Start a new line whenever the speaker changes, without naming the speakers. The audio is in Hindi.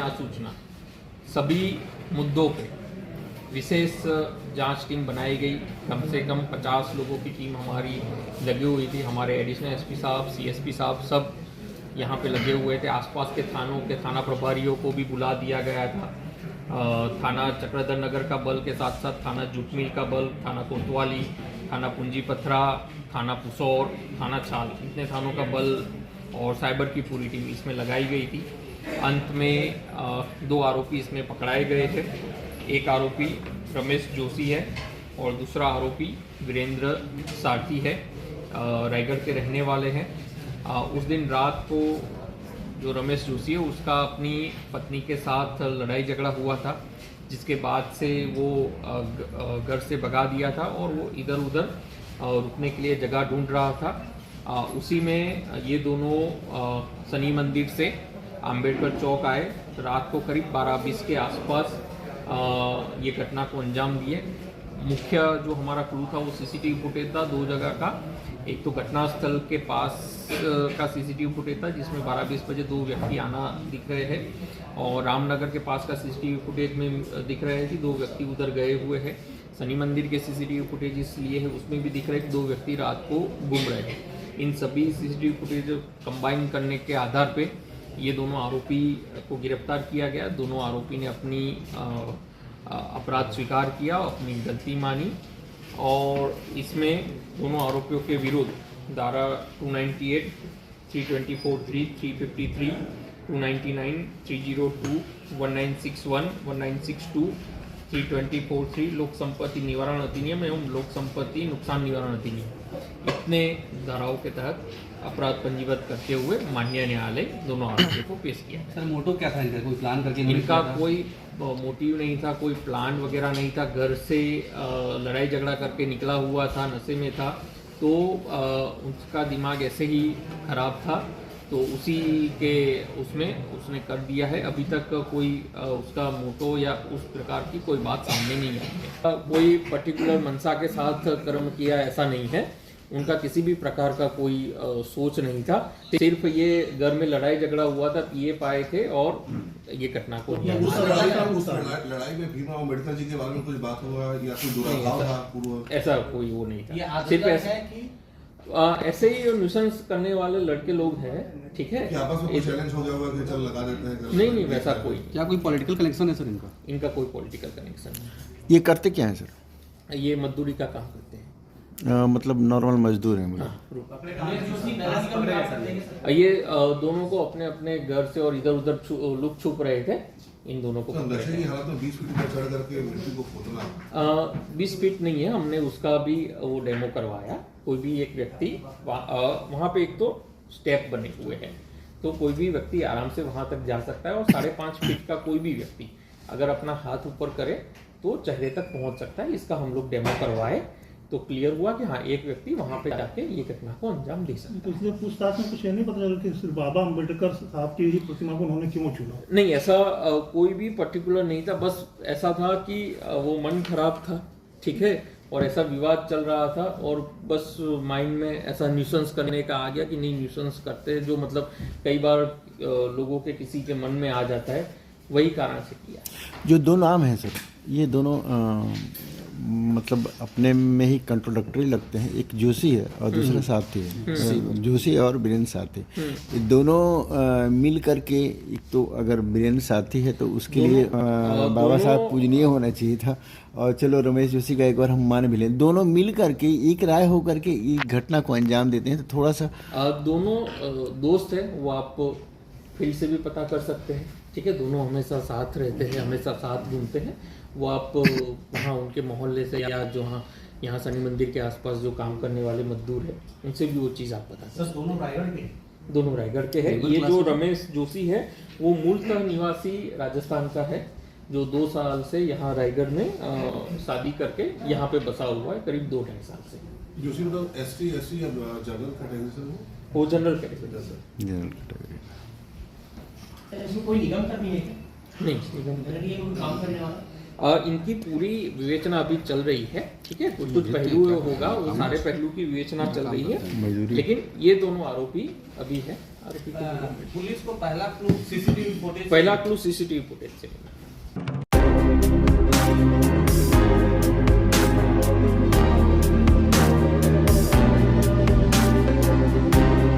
आसूचना सभी मुद्दों पे विशेष जांच टीम बनाई गई। कम से कम 50 लोगों की टीम हमारी लगी हुई थी। हमारे एडिशनल एसपी साहब, सीएसपी साहब सब यहाँ पे लगे हुए थे। आसपास के थानों के थाना प्रभारियों को भी बुला दिया गया था। थाना चक्रधर नगर का बल के साथ साथ थाना जूटमिल का बल, थाना कोतवाली, थाना पूंजी पथरा, थाना पुसौर, थाना छाल, इतने थानों का बल और साइबर की पूरी टीम इसमें लगाई गई थी। अंत में 2 आरोपी इसमें पकड़ाए गए थे। एक आरोपी रमेश जोशी है और दूसरा आरोपी वीरेंद्र सारथी है, रायगढ़ के रहने वाले हैं। उस दिन रात को जो रमेश जोशी है उसका अपनी पत्नी के साथ लड़ाई झगड़ा हुआ था, जिसके बाद से वो घर से भगा दिया था और वो इधर उधर रुकने के लिए जगह ढूंढ रहा था। उसी में ये दोनों शनि मंदिर से अंबेडकर चौक आए। रात को करीब 12:20 के आसपास ये घटना को अंजाम दिए। मुख्य जो हमारा क्लू था वो सीसीटीवी फुटेज था 2 जगह का। एक तो घटनास्थल के पास का सीसीटीवी फुटेज था जिसमें 12:20 बजे 2 व्यक्ति आना दिख रहे हैं और रामनगर के पास का सीसीटीवी फुटेज में दिख रहे हैं कि 2 व्यक्ति उधर गए हुए हैं। शनि मंदिर के सीसीटीवी फुटेज इसलिए है उसमें भी दिख रहा है कि 2 व्यक्ति रात को घूम रहे हैं। इन सभी सीसीटीवी फुटेज कंबाइन करने के आधार पे ये दोनों आरोपी को गिरफ्तार किया गया। दोनों आरोपी ने अपनी अपराध स्वीकार किया, अपनी गलती मानी और इसमें दोनों आरोपियों के विरुद्ध धारा 298, 324(3), 353, 299, 302, 1961, 1962, 324(3) लोक संपत्ति निवारण अधिनियम एवं लोक संपत्ति नुकसान निवारण अधिनियम, इतने धाराओं के तहत अपराध पंजीबद्ध करते हुए माननीय न्यायालय दोनों आरोपियों को पेश किया।
सर मोटिव क्या था इनका? कोई प्लान करके?
इनका कोई मोटिव नहीं था, कोई प्लान वगैरह नहीं था। घर से लड़ाई झगड़ा करके निकला हुआ था, नशे में था, तो उसका दिमाग ऐसे ही खराब था, तो उसी के उसमें उसने कर दिया है। अभी तक कोई उसका मोटो या उस प्रकार की कोई बात सामने नहीं आई है। कोई पर्टिकुलर मंशा के साथ कर्म किया ऐसा नहीं है। उनका किसी भी प्रकार का कोई सोच नहीं था। सिर्फ ये घर में लड़ाई झगड़ा हुआ था, पिए पाए थे और ये घटना को
लड़ाई में भीमा अम्बेडकर जी के बारे में कुछ बात हुआ या कोई दुराभाव था पूर्व?
ऐसा कोई वो नहीं था। सिर्फ ऐसे ही न्यूसेंस करने वाले लड़के लोग हैं, ठीक है।
आपस में चैलेंज हो गया होगा कि चल लगा देते हैं?
नहीं, वैसा कोई।
क्या कोई पॉलिटिकल कनेक्शन है सर इनका?
इनका कोई पॉलिटिकल कनेक्शन नहीं।
ये करते क्या है सर?
ये मजदूरी का काम करते हैं।
मतलब नॉर्मल मजदूर हैं?
ये दोनों को अपने अपने घर से और इधर उधर लुक छुप रहे थे। इन दोनों को
नशे की हालत में 20 फीट पर चढ़ करके मृत्यु को खोदना
20 फीट नहीं है, हमने उसका भी वो डेमो करवाया। कोई भी एक व्यक्ति वहाँ पे एक तो स्टेप बने हुए हैं, तो कोई भी व्यक्ति आराम से वहाँ तक जा सकता है और 5.5 फीट का कोई भी व्यक्ति अगर अपना हाथ ऊपर करे तो चेहरे तक पहुँच सकता है। इसका हम लोग डेमो करवाए तो क्लियर हुआ कि हाँ, एक व्यक्ति वहाँ पे जाके ये घटना को अंजाम दे सकता है।
तो इसलिए पूछताछ में कुछ ये नहीं पता चला कि सिर्फ बाबा अम्बेडकर साहब की ही प्रतिमा को उन्होंने क्यों चुना?
नहीं, ऐसा कोई भी पर्टिकुलर नहीं था। बस ऐसा था कि वो मन खराब था, ठीक है, और ऐसा विवाद चल रहा था और बस माइंड में ऐसा न्यूसेंस करने का आ गया कि नहीं, न्यूसेंस करते हैं जो मतलब कई बार लोगों के किसी के मन में आ जाता है, वही कारण से किया।
जो 2 नाम हैं सर, ये दोनों मतलब अपने में ही कंट्रोडक्टरी लगते हैं। एक जोशी है और दूसरा साथी है। जोशी और वीरेंद्र साथी, ये दोनों मिल करके, एक तो अगर वीरेंद्र साथी है तो उसके लिए बाबा साहब पूजनीय होना चाहिए था, और चलो रमेश जोशी का एक बार हम मान भी लें। दोनों मिल करके एक राय हो करके एक घटना को अंजाम देते हैं, तो थोड़ा सा
दोनों दोस्त हैं, वो आप फील्ड से भी पता कर सकते हैं, ठीक है। दोनों हमेशा साथ रहते हैं, हमेशा साथ घूमते हैं। वो आप वहाँ उनके मोहल्ले से या जो यहाँ शनि मंदिर के आसपास जो काम करने वाले मजदूर हैं उनसे भी वो चीज़ आप बता सकते हैं।
दोनों रायगढ़ के?
दोनों रायगढ़ के हैं। ये जो रमेश जोशी है वो मूलतः निवासी राजस्थान का है, जो 2 साल से यहाँ रायगढ़ में शादी करके यहाँ पे बसा हुआ है, करीब 2-2.5 साल से।
जोशी मतलब ST या जनरल कैटेगरी से
वो जनरल कैटेगरी से।
General category.
इसमें कोई निगम का भी है?
नहीं, निगम काम करने वाला। इनकी पूरी विवेचना अभी चल रही है, ठीक है। कुछ पहलू होगा, वो सारे पहलू की विवेचना चल रही है, लेकिन ये दोनों आरोपी अभी है, आरोपी को मिला।
पुलिस को पहला क्लू सीसीटीवी फुटेज
पहला क्लू सीसीटीवी फुटेज से मिला।